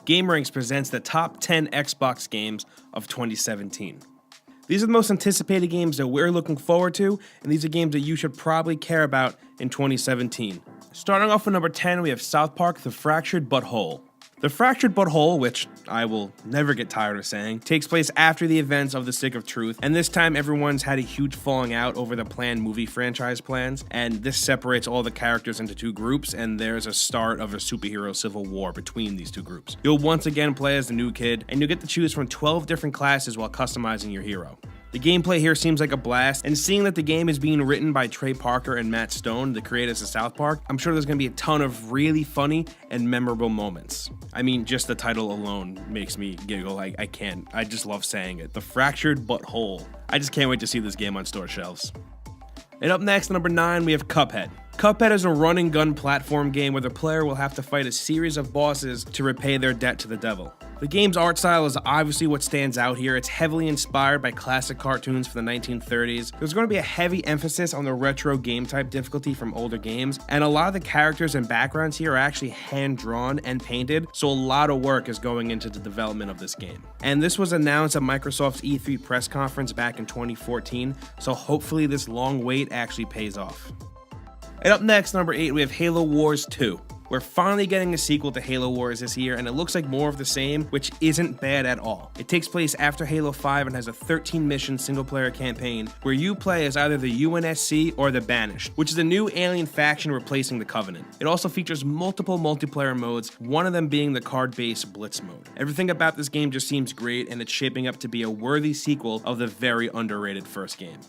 GameRanks presents the top 10 Xbox games of 2017. These are the most anticipated games that we're looking forward to, and these are games that you should probably care about in 2017. Starting off with number 10, we have South Park: The Fractured But Whole. The Fractured But Whole, which I will never get tired of saying, takes place after the events of The Stick of Truth, and this time everyone's had a huge falling out over the planned movie franchise plans, and this separates all the characters into two groups, and there's a start of a superhero civil war between these two groups. You'll once again play as the new kid, and you'll get to choose from 12 different classes while customizing your hero. The gameplay here seems like a blast, and seeing that the game is being written by Trey Parker and Matt Stone, the creators of South Park, I'm sure there's going to be a ton of really funny and memorable moments. I mean, just the title alone makes me giggle. I can't. I just love saying it. The Fractured But Whole. I just can't wait to see this game on store shelves. And up next, number 9, we have Cuphead. Cuphead is a run-and-gun platform game where the player will have to fight a series of bosses to repay their debt to the devil. The game's art style is obviously what stands out here. It's heavily inspired by classic cartoons from the 1930s. There's going to be a heavy emphasis on the retro game type difficulty from older games, and a lot of the characters and backgrounds here are actually hand-drawn and painted, so a lot of work is going into the development of this game. And this was announced at Microsoft's E3 press conference back in 2014, so hopefully this long wait actually pays off. And up next, number 8, we have Halo Wars 2. We're finally getting a sequel to Halo Wars this year, and it looks like more of the same, which isn't bad at all. It takes place after Halo 5 and has a 13-mission single-player campaign where you play as either the UNSC or the Banished, which is a new alien faction replacing the Covenant. It also features multiple multiplayer modes, one of them being the card-based Blitz mode. Everything about this game just seems great, and it's shaping up to be a worthy sequel of the very underrated first game.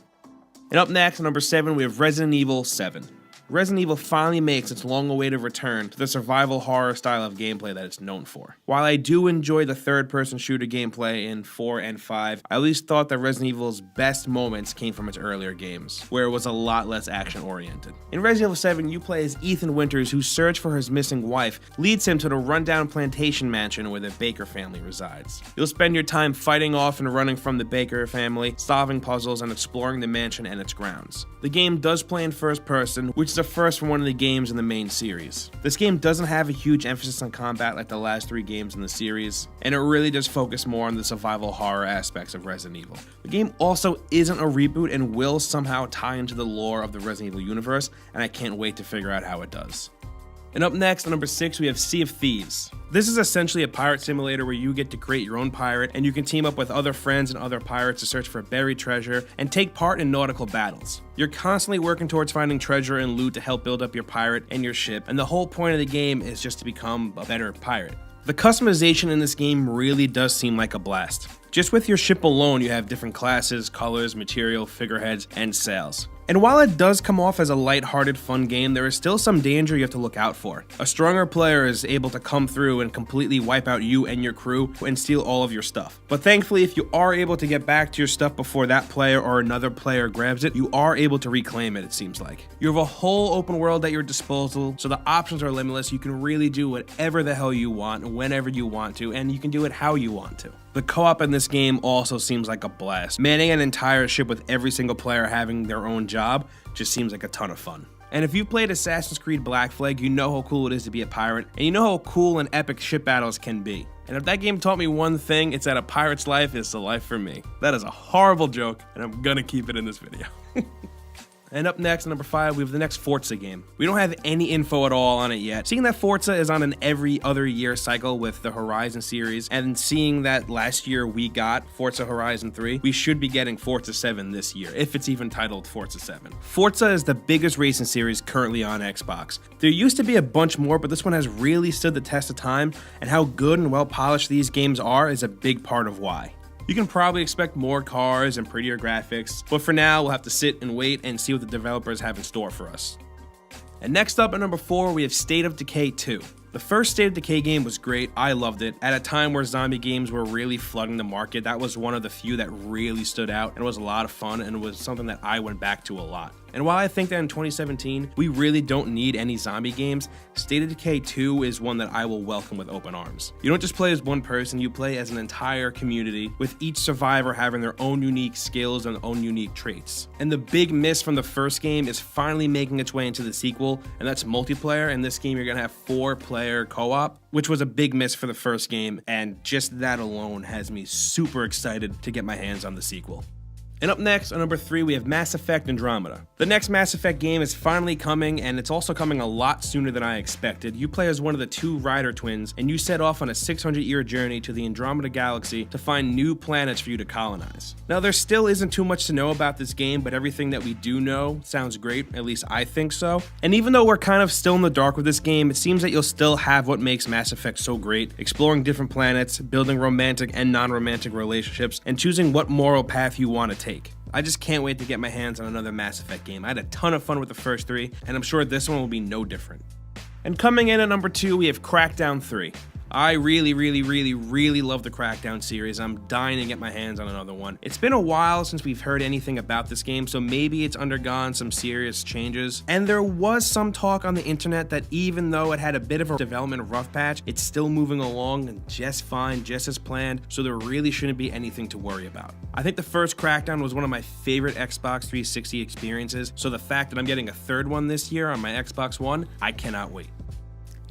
And up next, number 7, we have Resident Evil 7. Resident Evil finally makes its long-awaited return to the survival horror style of gameplay that it's known for. While I do enjoy the third-person shooter gameplay in 4 and 5, I at least thought that Resident Evil's best moments came from its earlier games, where it was a lot less action-oriented. In Resident Evil 7, you play as Ethan Winters, whose search for his missing wife leads him to the rundown plantation mansion where the Baker family resides. You'll spend your time fighting off and running from the Baker family, solving puzzles, and exploring the mansion and its grounds. The game does play in first person, which is the first from one of the games in the main series. This game doesn't have a huge emphasis on combat like the last 3 games in the series, and it really does focus more on the survival horror aspects of Resident Evil. The game also isn't a reboot and will somehow tie into the lore of the Resident Evil universe, and I can't wait to figure out how it does. And up next, at number 6, we have Sea of Thieves. This is essentially a pirate simulator where you get to create your own pirate, and you can team up with other friends and other pirates to search for buried treasure and take part in nautical battles. You're constantly working towards finding treasure and loot to help build up your pirate and your ship, and the whole point of the game is just to become a better pirate. The customization in this game really does seem like a blast. Just with your ship alone, you have different classes, colors, material, figureheads, and sails. And while it does come off as a light-hearted, fun game, there is still some danger you have to look out for. A stronger player is able to come through and completely wipe out you and your crew and steal all of your stuff. But thankfully, if you are able to get back to your stuff before that player or another player grabs it, you are able to reclaim it, it seems like. You have a whole open world at your disposal, so the options are limitless. You can really do whatever the hell you want, whenever you want to, and you can do it how you want to. The co-op in this game also seems like a blast. Manning an entire ship with every single player having their own job just seems like a ton of fun. And if you played Assassin's Creed Black Flag, you know how cool it is to be a pirate, and you know how cool and epic ship battles can be. And if that game taught me one thing, it's that a pirate's life is the life for me. That is a horrible joke, and I'm gonna keep it in this video. And up next, number 5, we have the next Forza game. We don't have any info at all on it yet. Seeing that Forza is on an every other year cycle with the Horizon series, and seeing that last year we got Forza Horizon 3, we should be getting Forza 7 this year, if it's even titled Forza 7. Forza is the biggest racing series currently on Xbox. There used to be a bunch more, but this one has really stood the test of time, and how good and well polished these games are is a big part of why. You can probably expect more cars and prettier graphics, but for now, we'll have to sit and wait and see what the developers have in store for us. And next up at number 4, we have State of Decay 2. The first State of Decay game was great, I loved it. At a time where zombie games were really flooding the market, that was one of the few that really stood out and was a lot of fun and was something that I went back to a lot. And while I think that in 2017, we really don't need any zombie games, State of Decay 2 is one that I will welcome with open arms. You don't just play as one person, you play as an entire community, with each survivor having their own unique skills and own unique traits. And the big miss from the first game is finally making its way into the sequel, and that's multiplayer. In this game, you're gonna have 4-player co-op, which was a big miss for the first game, and just that alone has me super excited to get my hands on the sequel. And up next, on number 3, we have Mass Effect Andromeda. The next Mass Effect game is finally coming, and it's also coming a lot sooner than I expected. You play as one of the 2 Ryder twins, and you set off on a 600-year journey to the Andromeda Galaxy to find new planets for you to colonize. Now, there still isn't too much to know about this game, but everything that we do know sounds great, at least I think so. And even though we're kind of still in the dark with this game, it seems that you'll still have what makes Mass Effect so great, exploring different planets, building romantic and non-romantic relationships, and choosing what moral path you want to take. I just can't wait to get my hands on another Mass Effect game. I had a ton of fun with the first 3, and I'm sure this one will be no different. And coming in at number 2, we have Crackdown 3. I really love the Crackdown series. I'm dying to get my hands on another one. It's been a while since we've heard anything about this game, so maybe it's undergone some serious changes. And there was some talk on the internet that even though it had a bit of a development rough patch, it's still moving along just fine, just as planned, so there really shouldn't be anything to worry about. I think the first Crackdown was one of my favorite Xbox 360 experiences, so the fact that I'm getting a third one this year on my Xbox One, I cannot wait.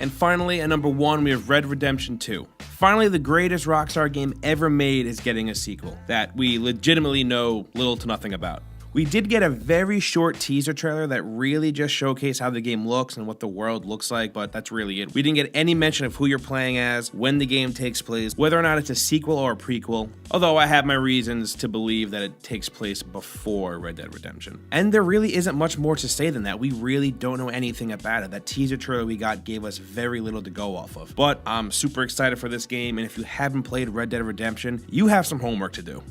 And finally, at number 1, we have Red Dead Redemption 2. Finally, the greatest Rockstar game ever made is getting a sequel that we legitimately know little to nothing about. We did get a very short teaser trailer that really just showcased how the game looks and what the world looks like, but that's really it. We didn't get any mention of who you're playing as, when the game takes place, whether or not it's a sequel or a prequel, although I have my reasons to believe that it takes place before Red Dead Redemption. And there really isn't much more to say than that. We really don't know anything about it. That teaser trailer we got gave us very little to go off of. But I'm super excited for this game, and if you haven't played Red Dead Redemption, you have some homework to do.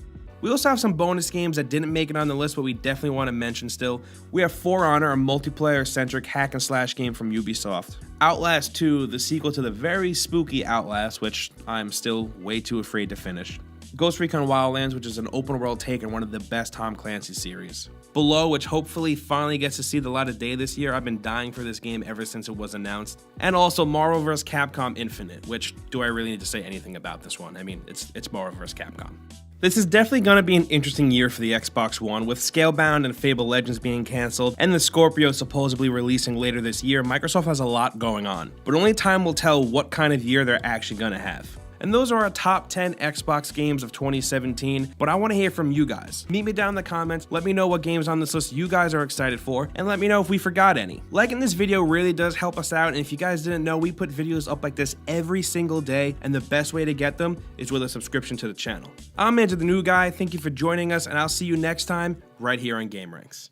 We also have some bonus games that didn't make it on the list, but we definitely want to mention still. We have For Honor, a multiplayer-centric hack-and-slash game from Ubisoft. Outlast 2, the sequel to the very spooky Outlast, which I'm still way too afraid to finish. Ghost Recon Wildlands, which is an open-world take on one of the best Tom Clancy series. Below, which hopefully finally gets to see the light of day this year. I've been dying for this game ever since it was announced. And also Marvel vs. Capcom Infinite, which do I really need to say anything about this one? I mean, it's Marvel vs. Capcom. This is definitely going to be an interesting year for the Xbox One, with Scalebound and Fable Legends being cancelled, and the Scorpio supposedly releasing later this year. Microsoft has a lot going on, but only time will tell what kind of year they're actually going to have. And those are our top 10 Xbox games of 2017, but I want to hear from you guys. Meet me down in the comments, let me know what games on this list you guys are excited for, and let me know if we forgot any. Liking this video really does help us out, and if you guys didn't know, we put videos up like this every single day, and the best way to get them is with a subscription to the channel. I'm Andrew the New Guy, thank you for joining us, and I'll see you next time right here on GameRanks.